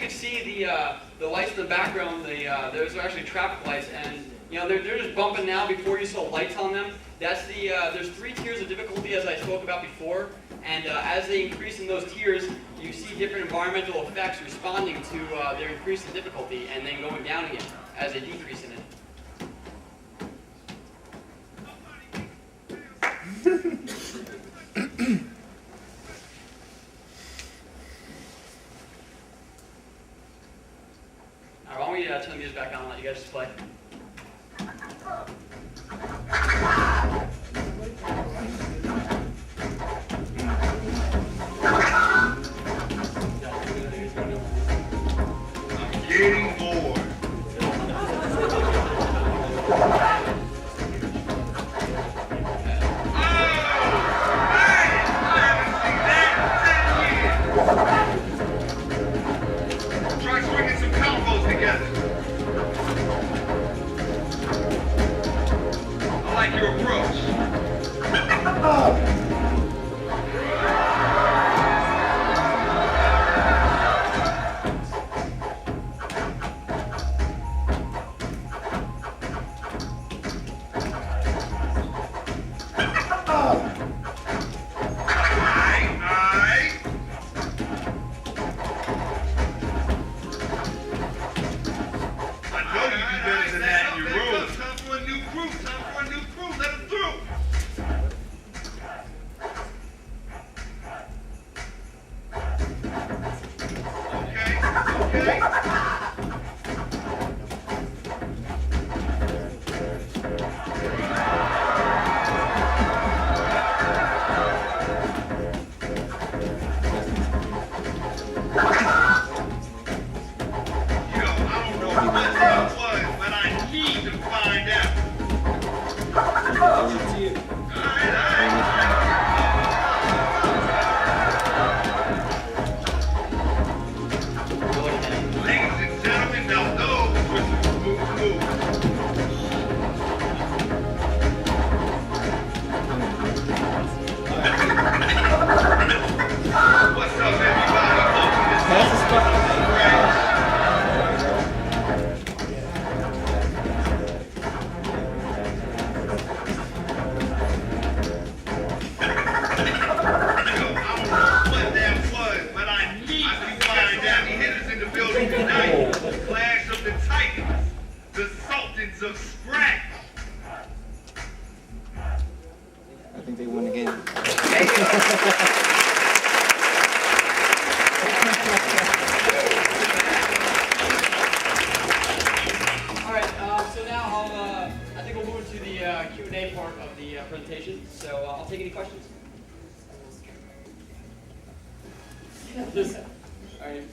can see the lights in the background, those are actually traffic lights, and they're just bumping now before you saw lights on them. That's there's 3 tiers of difficulty as I spoke about before, and as they increase in those tiers, you see different environmental effects responding to their increase in difficulty and then going down again as they decrease in it. Alright, why don't we turn the music back on and let you guys just play. I'm getting bored. Your approach. Clash of the Titans, the Sultans of Scratch. I think they won again. Alright, so now I think we'll move to the Q&A part of the presentation. So I'll take any questions. Alright.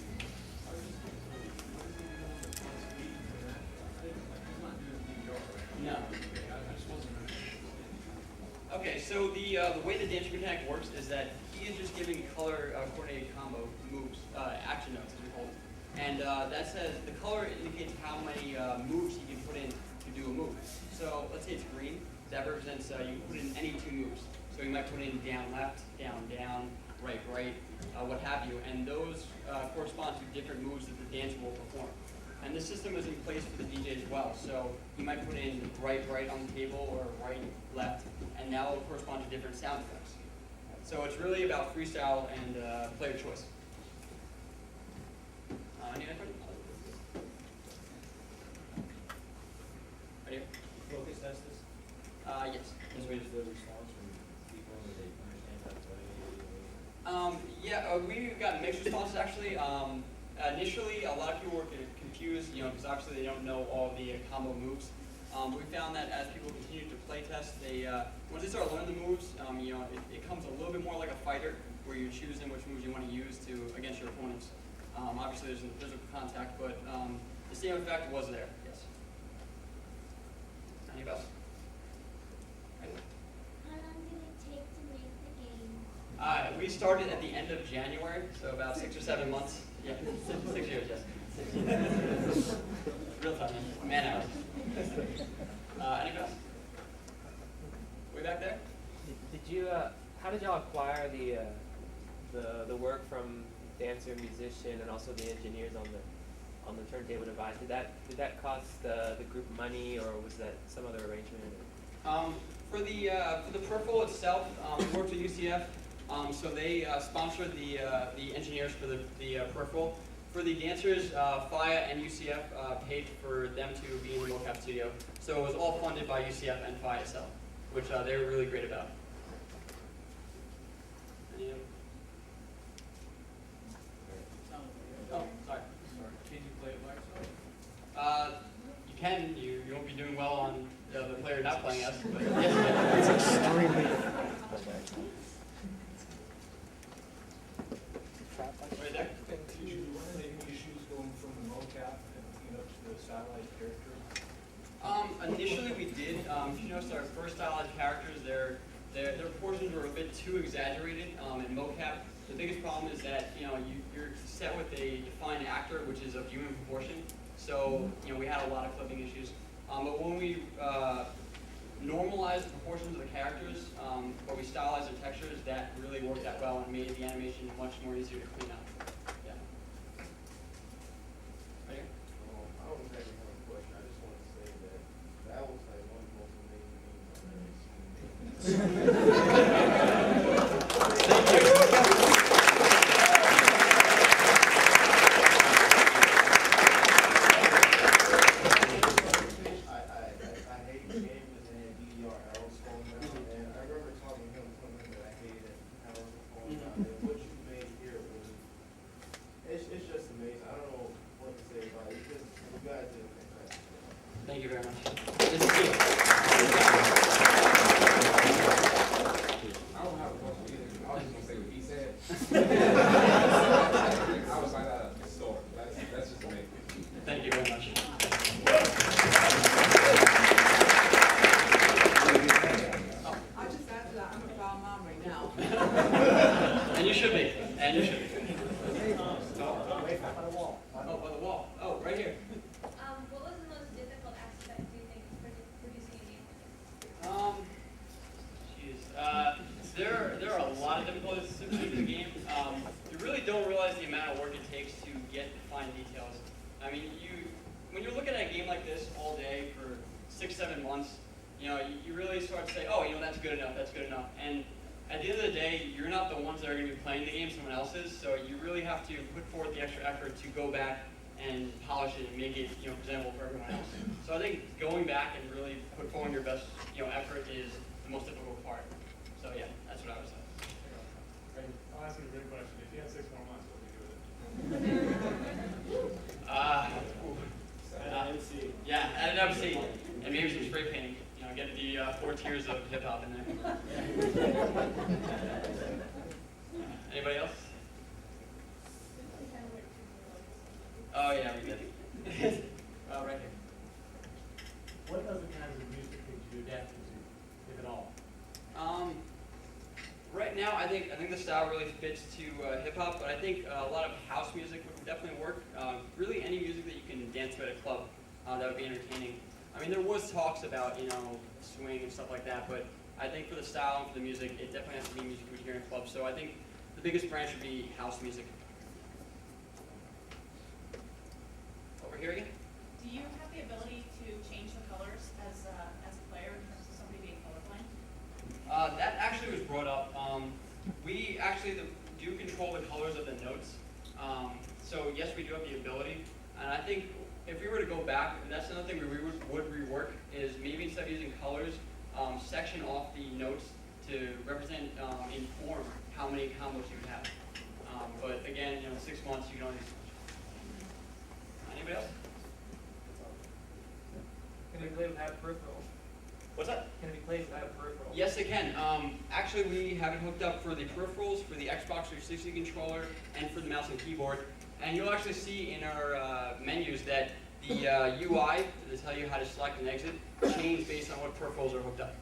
No. Okay, so the way the dance mechanic works is that he is just giving color coordinated combo moves, action notes as we call them. And that says the color indicates how many moves he can put in to do a move. So let's say it's green. That represents you can put in any 2 moves. So you might put in down left, down, right, what have you. And those correspond to different moves that the dancer will perform. And this system is in place for the DJ as well. So you might put in right on the table or right, left, and that will correspond to different sound effects. So it's really about freestyle and player choice. Any other questions? Right here. Focus test this? Yes. Just wait for the response from people that they understand how to play. Yeah, we've got mixed responses actually. Initially, a lot of people were confused, because obviously they don't know all the combo moves. We found that as people continue to play test, they once they start learning the moves, it comes a little bit more like a fighter, where you're choosing which moves you want to use against your opponents. Obviously, there's no physical contact, but the same effect was there. Yes. Any of us? How long did it take to make the game? We started at the end of January, so about 6 or 7 months. Yeah, 6 years, yes. Real time, man hours. Any questions? Way back there? Did you? How did y'all acquire the work from dancer, musician, and also the engineers on the turntable device. Did that cost the group money, or was that some other arrangement? For the peripheral itself, we worked with UCF, so they sponsored the engineers for the peripheral. For the dancers, FIA and UCF paid for them to be in the mocap studio. So it was all funded by UCF and FIA itself, which they were really great about. Any other? Oh, sorry. Can you play it by yourself? You can. You won't be doing well on the player not playing us. But It's extremely. right there. Did you run into any issues going from the mocap and to the satellite character? Initially we did. If you notice, our first stylized characters, their proportions were a bit too exaggerated. In mocap, the biggest problem is that you're set with a defined actor, which is of human proportion. So we had a lot of clipping issues. But when we normalized the proportions of the characters, but we stylized the textures, that really worked out well and made the animation much more easier to clean up. Yeah. Right here? I don't exactly have a question. I just want to say that was like one of the most amazing things I've ever seen. Thank you. I hate the game because they had DDR arrows falling down, and I remember talking to him, telling him that I hated arrows falling down. And what you made here was, it's just amazing. I don't know what to say about it. Because you guys did a fantastic job. Thank you very much. This is you. I don't have a question either. I was just gonna say what he said. I was like, so that's just amazing. Thank you very much. I just add to that, I'm a proud mom right now. And you should be. And you should be. Oh, by the wall. Oh, right here. What was the most difficult aspect, do you think, for producing a game like this? Jeez. There are a lot of difficulties associated with the game. You really don't realize the amount of work it takes to get the fine details. I mean, when you're looking at a game like this all day for 6-7 months, you really start to say, oh, that's good enough, that's good enough. And at the end of the day, you're not the ones that are going to be playing the game, someone else is. So you really have to put forth the extra effort to go back and polish it and make it presentable for everyone else. So I think going back and really put forward your best effort is the most difficult part. So yeah, that's what I would say. I'll ask you a great question. If you had 6 more months, what would you do with it? Yeah, add an MC and maybe some spray painting. Get the 4 tiers of hip hop in there. Anybody else? Oh yeah, we did. Right here. What other kinds of music could you adapt to, if at all? Right now, I think the style really fits to hip hop, but I think a lot of house music would definitely work. Really, any music that you can dance to at a club that would be entertaining. I mean, there was talks about swing and stuff like that, but I think for the style and for the music, it definitely has to be music we would hear in clubs. So I think the biggest branch would be house music. Over here again. Do you have the ability to change the colors as a player in terms of somebody being colorblind? That actually was brought up. We actually do control the colors of the notes. So yes, we do have the ability. And I think if we were to go back, that's another thing we would rework, is maybe instead of using colors, section off the notes to represent, inform how many combos you would have. But again, 6 months, you can only do so much. Anybody else? Can it be played without peripheral? What's that? Can it be played without peripheral? Yes, it can. Actually, we have it hooked up for the peripherals, for the Xbox 360 controller, and for the mouse and keyboard. And you'll actually see in our menus that the UI, to tell you how to select and exit, change based on what peripherals are hooked up.